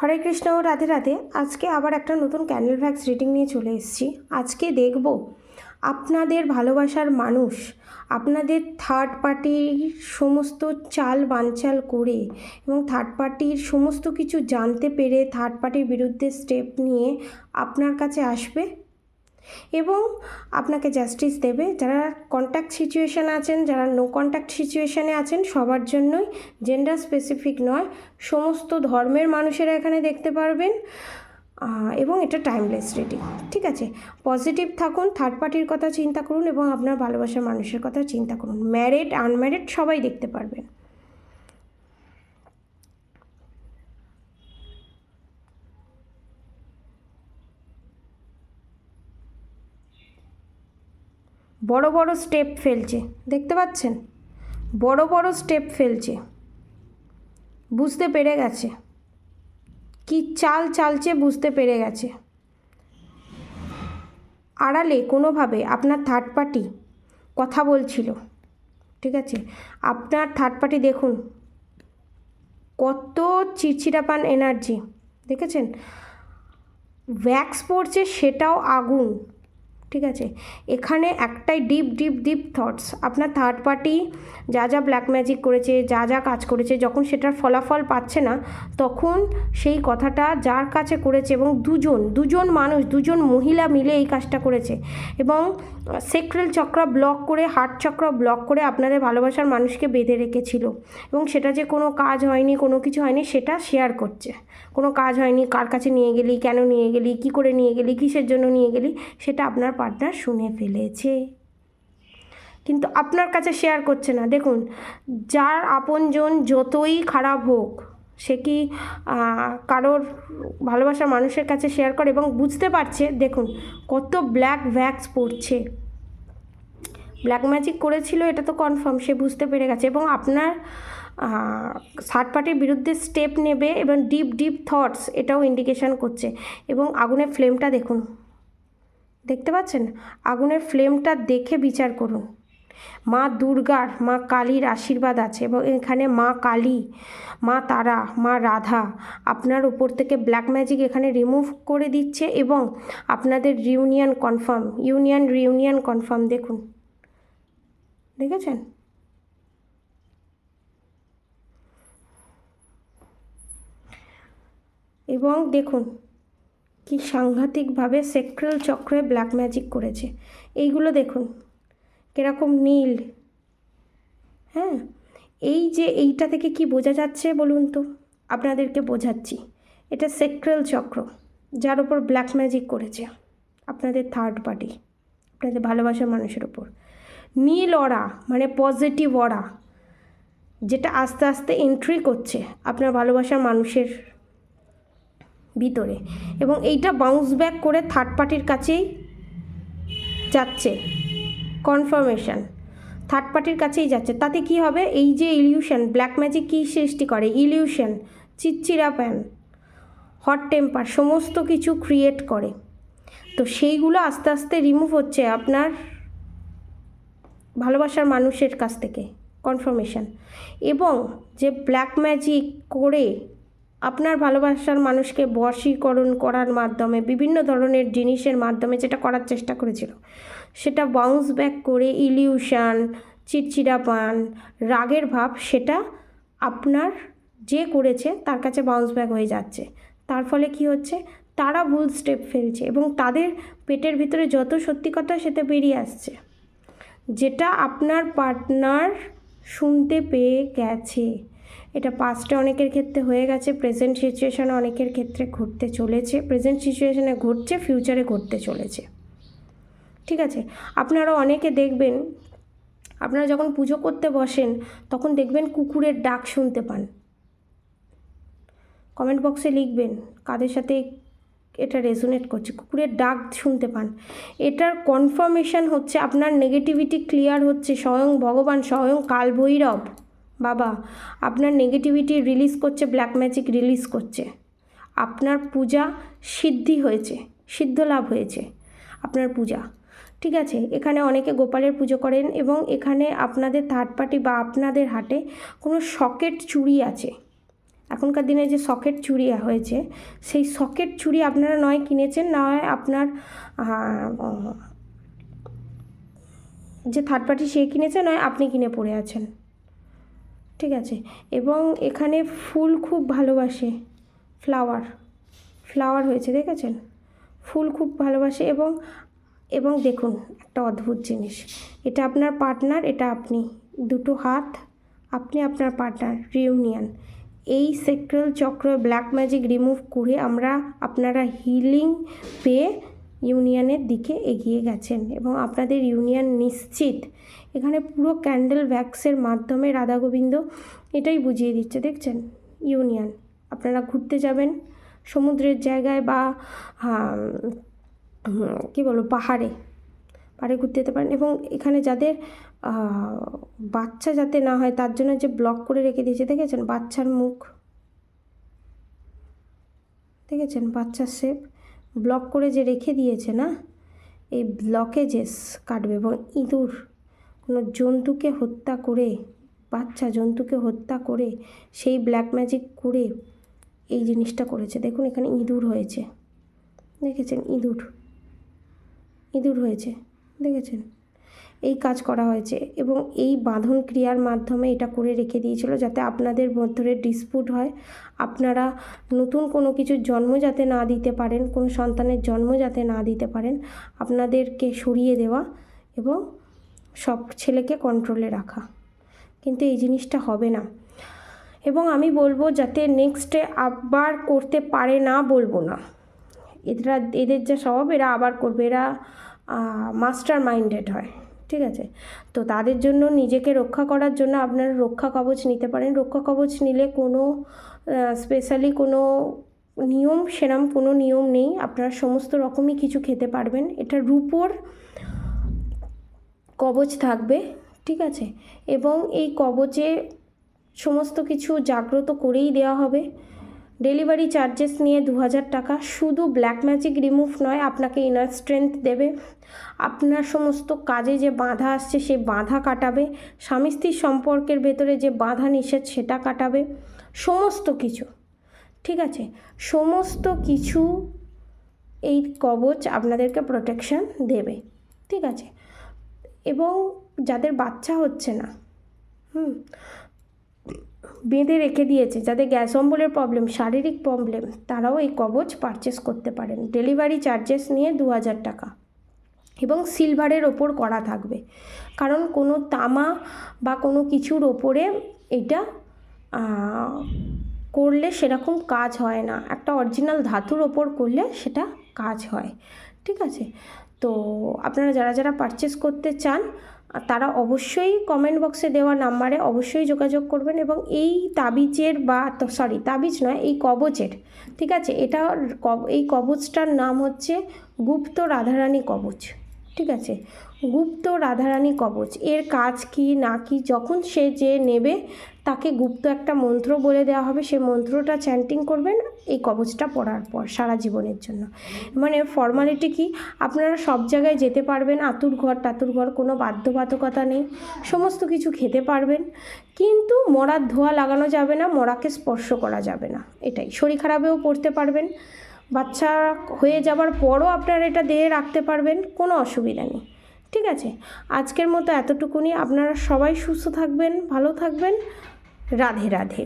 হরে কৃষ্ণ, রাধে রাধে। আজকে আবার একটা নতুন ক্যান্ডেল ভ্যাক্স রিডিং নিয়ে চলে এসেছি। আজকে দেখব আপনাদের ভালোবাসার মানুষ আপনাদের থার্ড পার্টির সমস্ত চাল বানচাল করে এবং থার্ড পার্টির সমস্ত কিছু জানতে পেরে থার্ড পার্টির বিরুদ্ধে স্টেপ নিয়ে আপনার কাছে আসবে এবং আপনাকে জাস্টিস দেবে। যারা কন্ট্যাক্ট সিচুয়েশান আছেন, যারা নো কন্ট্যাক্ট সিচুয়েশানে আছেন, সবার জন্যই, জেন্ডার স্পেসিফিক নয়, সমস্ত ধর্মের মানুষেরা এখানে দেখতে পারবেন এবং এটা টাইমলেস রিডিং। ঠিক আছে, পজিটিভ থাকুন, থার্ড পার্টির কথা চিন্তা করুন এবং আপনার ভালোবাসার মানুষের কথা চিন্তা করুন। ম্যারিড আনম্যারিড সবাই দেখতে পারবেন। বড় বড় স্টেপ ফেলছে, দেখতে পাচ্ছেন? বড় বড় স্টেপ ফেলছে, বুঝতে পেরে গেছে কি চাল চালছে, বুঝতে পেরে গেছে। আড়ালে কোনোভাবে আপনার থার্ড পার্টি কথা বলছিল। ঠিক আছে, আপনার থার্ড পার্টি দেখুন কত চিড়চিড়াপান এনার্জি, দেখেছেন? ভ্যাক্স পড়ছে, সেটাও আগুন। ঠিক আছে, এখানে একটাই ডিপ ডিপ ডিপ থটস। আপনার থার্ড পার্টি যা যা ব্ল্যাক ম্যাজিক করেছে, যা যা কাজ করেছে, যখন সেটার ফলাফল পাচ্ছে না, তখন সেই কথাটা যার কাছে করেছে এবং দুজন মানুষ, দুজন মহিলা মিলে এই কাজটা করেছে এবং সেক্রেল চক্র ব্লক করে, হার্ট চক্র ব্লক করে আপনাদের ভালোবাসার মানুষকে বেঁধে রেখেছিল এবং সেটা যে কোনো কাজ হয়নি, কোনো কিছু হয়নি, সেটা শেয়ার করছে। কোনো কাজ হয়নি, কার কাছে নিয়ে গেলি, কেন নিয়ে গেলি, কী করে নিয়ে গেলি, কিসের জন্য নিয়ে গেলি, সেটা আপনার পার্টনার শুনে ফেলেছে, কিন্তু আপনার কাছে শেয়ার করছে না। দেখুন, যার আপনজন যতই খারাপ হোক, সে কি কারোর ভালোবাসার মানুষের কাছে শেয়ার করে এবং বুঝতে পারছে। দেখুন কত ব্ল্যাক ভ্যাক্স পড়ছে, ব্ল্যাক ম্যাজিক করেছিল, এটা তো কনফার্ম, সে বুঝতে পেরে গেছে এবং আপনার থার্ড পার্টির বিরুদ্ধে স্টেপ নেবে এবং ডিপ ডিপ থটস, এটাও ইন্ডিকেশান করছে। এবং আগুনের ফ্লেমটা দেখুন, দেখতে পাচ্ছেন? আগুনের ফ্লেমটা দেখে বিচার করুন। মা দুর্গার, মা কালীর আশীর্বাদ আছে এবং এখানে মা কালী, মা তারা, মা রাধা আপনার উপর থেকে ব্ল্যাক ম্যাজিক এখানে রিমুভ করে দিচ্ছে এবং আপনাদের রিউনিয়ন কনফার্ম, রিউনিয়ন কনফার্ম। দেখুন, দেখেছেন? এবং দেখুন কি সাংঘাতিকভাবে সেক্রেল চক্রে ব্ল্যাক ম্যাজিক করেছে। এইগুলো দেখুন কীরকম নীল। হ্যাঁ, এই যে এইটা থেকে কি বোঝা যাচ্ছে বলুন তো? আপনাদেরকে বোঝাচ্ছি, এটা সেক্রেল চক্র যার ওপর ব্ল্যাক ম্যাজিক করেছে আপনাদের থার্ড পার্টি, আপনাদের ভালোবাসার মানুষের ওপর। নীল অরা মানে পজিটিভ অরা, যেটা আস্তে আস্তে এন্ট্রি করছে আপনার ভালোবাসার মানুষের ভিতরে এবং এইটা বাউন্স ব্যাক করে থার্ড পার্টির কাছেই যাচ্ছে। কনফার্মেশন থার্ড পার্টির কাছেই যাচ্ছে। তাতে কি হবে? এই যে ইলিউশন, ব্ল্যাক ম্যাজিক কী সৃষ্টি করে? ইলিউশন, চিড়চিড়াপ্যান, হট টেম্পার, সমস্ত কিছু ক্রিয়েট করে। তো সেইগুলো আস্তে আস্তে রিমুভ হচ্ছে আপনার ভালোবাসার মানুষের কাছ থেকে। কনফার্মেশন এবং যে ব্ল্যাক ম্যাজিক করে আপনার ভালোবাসার মানুষকে বশীকরণ করার মাধ্যমে, বিভিন্ন ধরনের জিনিসের মাধ্যমে যেটা করার চেষ্টা করেছিল, সেটা বাউন্স ব্যাক করে ইলিউশন, চিড়চিড়াপান, রাগের ভাব, সেটা আপনার যে করেছে তার কাছে বাউন্স ব্যাক হয়ে যাচ্ছে। তার ফলে কি হচ্ছে? তারা ভুল স্টেপ ফেলছে এবং তাদের পেটের ভিতরে যত সত্যি কথা সেটা বেরিয়ে আসছে, যেটা আপনার পার্টনার শুনতে পেয়ে গেছে। এটা পাস্টে অনেকের ক্ষেত্রে হয়ে গেছে, প্রেজেন্ট সিচুয়েশানে অনেকের ক্ষেত্রে ঘটতে চলেছে, প্রেজেন্ট সিচুয়েশানে ঘটছে, ফিউচারে ঘটতে চলেছে। ঠিক আছে, আপনারা অনেকে দেখবেন, আপনারা যখন পুজো করতে বসেন তখন দেখবেন কুকুরের ডাক শুনতে পান। কমেন্ট বক্সে লিখবেন কাদের সাথে এটা রেজোনেট করছে। কুকুরের ডাক শুনতে পান, এটার কনফার্মেশন হচ্ছে আপনার নেগেটিভিটি ক্লিয়ার হচ্ছে। স্বয়ং ভগবান, স্বয়ং কালভৈরব বাবা আপনার নেগেটিভিটি রিলিজ করছে, ব্ল্যাক ম্যাজিক রিলিজ করছে। আপনার পূজা সিদ্ধি হয়েছে, সিদ্ধ লাভ হয়েছে আপনার পূজা। ঠিক আছে, এখানে অনেকে গোপালের পুজো করেন এবং এখানে আপনাদের থার্ড পার্টি বা আপনাদের হাটে কোনো সকেট চুড়ি আছে, এখনকার দিনে যে সকেট চুড়ি হয়েছে, সেই সকেট চুড়ি আপনারা নয় কিনেছেন, না হয় আপনার যে থার্ড পার্টি সে কিনেছে, নয় আপনি কিনে পড়ে আছেন, ঠিক আছে। এবং এখানে ফুল খুব ভালোবাসে, ফ্লাওয়ার হয়েছে, দেখেছেন, ফুল খুব ভালোবাসে। এবং দেখুন একটা অদ্ভুত জিনিস, এটা আপনার পার্টনার, এটা আপনি, দুটো হাত, আপনি আপনার পার্টনার, রিউনিয়ন। এই সেক্রাল চক্র ব্ল্যাক ম্যাজিক রিমুভ করে আপনারা হিলিং পেয়ে ইউনিয়নের দিকে এগিয়ে গেছেন এবং আপনাদের ইউনিয়ন নিশ্চিত। এখানে পুরো ক্যান্ডেল ভ্যাক্সের মাধ্যমে রাধা গোবিন্দ এটাই বুঝিয়ে দিচ্ছে, দেখছেন, ইউনিয়ন। আপনারা ঘুরতে যাবেন সমুদ্রের জায়গায় বা কী বলবো পাহাড়ে ঘুরতে যেতে পারেন। এবং এখানে যাদের বাচ্চা যাতে না হয় তার জন্য যে ব্লক করে রেখে দিয়েছে, দেখেছেন, বাচ্চার মুখ, দেখেছেন, বাচ্চার শেপ ব্লক করে যে রেখে দিয়েছে না, এই ব্লকেজেস কাটবে। এবং ইঁদুর, কোনো জন্তুকে হত্যা করে, বাচ্চা জন্তুকে হত্যা করে সেই ব্ল্যাক ম্যাজিক করে এই জিনিসটা করেছে। দেখুন এখানে ইঁদুর হয়েছে, দেখেছেন, ইঁদুর হয়েছে, দেখেছেন, এই কাজ করা হয়েছে। এবং এই বাঁধন ক্রিয়ার মাধ্যমে এটা করে রেখে দিয়েছিল যাতে আপনাদের মধ্যে ডিসপুট হয়, আপনারা নতুন কোনো কিছুর জন্ম যাতে না দিতে পারেন, কোনো সন্তানের জন্ম যাতে না দিতে পারেন, আপনাদেরকে সরিয়ে দেওয়া এবং সব ছেলেকে কন্ট্রোলে রাখা। কিন্তু এই জিনিসটা হবে না। এবং আমি বলবো যাতে নেক্সটে আবার করতে পারে না, বলবো না, এদের যা স্বভাব এরা আবার করবে, এরা মাস্টার মাইন্ডেড হয়, ঠিক আছে। তো তাদের জন্য নিজেকে রক্ষা করার জন্য আপনারা রক্ষা কবচ নিতে পারেন। রক্ষা কবচ নিলে কোনো স্পেশালি কোনো নিয়ম, সেরম কোনো নিয়ম নেই, আপনারা সমস্ত রকমই কিছু খেতে পারবেন। এটা রূপোর কবচ থাকবে, ঠিক আছে। এবং এই কবচে সমস্ত কিছু জাগ্রত করেই দেওয়া হবে। ডেলিভারি চার্জেস নিয়ে 2000 টাকা। শুধু ব্ল্যাক ম্যাজিক রিমুভ নয়, আপনাকে ইনার স্ট্রেংথ দেবে, আপনার সমস্ত কাজে যে বাধা আসছে সেই বাধা কাটাবে, স্বামী স্ত্রীর সম্পর্কের ভেতরে যে বাধা নিষেধ সেটা কাটাবে, সমস্ত কিছু, ঠিক আছে, সমস্ত কিছু এই কবচ আপনাদেরকে প্রোটেকশান দেবে, ঠিক আছে। এবং যাদের বাচ্চা হচ্ছে না, বেঁধে রেখে দিয়েছে, যাদের গ্যাস অম্বলের প্রবলেম, শারীরিক প্রবলেম, তারাও এই কবচ পারচেস করতে পারেন। ডেলিভারি চার্জেস নিয়ে 2000 টাকা এবং সিলভারের ওপর করা থাকবে, কারণ কোনো তামা বা কোনো কিছুর ওপরে এটা করলে সেরকম কাজ হয় না, একটা অরিজিনাল ধাতুর ওপর করলে সেটা কাজ হয়, ঠিক আছে। তো আপনারা যারা পারচেস করতে চান তারা অবশ্যই কমেন্ট বক্সে দেওয়া নাম্বারে অবশ্যই যোগাযোগ করবেন। এবং এই তাবিজের তাবিজ নয়, এই কবচের, ঠিক আছে, এই কবচটার নাম হচ্ছে গুপ্ত রাধারানী কবচ, ঠিক আছে, গুপ্ত রাধারানী কবচ। এর কাজ কি না কি, যখন সে যে নেবে তাকে গুপ্ত একটা মন্ত্র বলে দেওয়া হবে, সেই মন্ত্রটা চ্যান্টিং করবেন এই কবচটা পড়ার পর সারা জীবনের জন্য। মানে ফর্মালিটি কি, আপনারা সব জায়গায় যেতে পারবেন, টাতুর ঘর, কোনো বাধ্যবাধকতা নেই, সমস্ত কিছু খেতে পারবেন, কিন্তু মরার ধোঁয়া লাগানো যাবে না, মরাকে স্পর্শ করা যাবে না, এটাই। শরীর খারাপেও পড়তে পারবেন, বাচ্চা হয়ে যাবার পরও আপনারা এটা দিয়ে রাখতে পারবেন, কোনো অসুবিধা নেই, ঠিক আছে। আজকের মতো এতটুকুনি। আপনারা সবাই সুস্থ থাকবেন, ভালো থাকবেন। রাধে রাধে।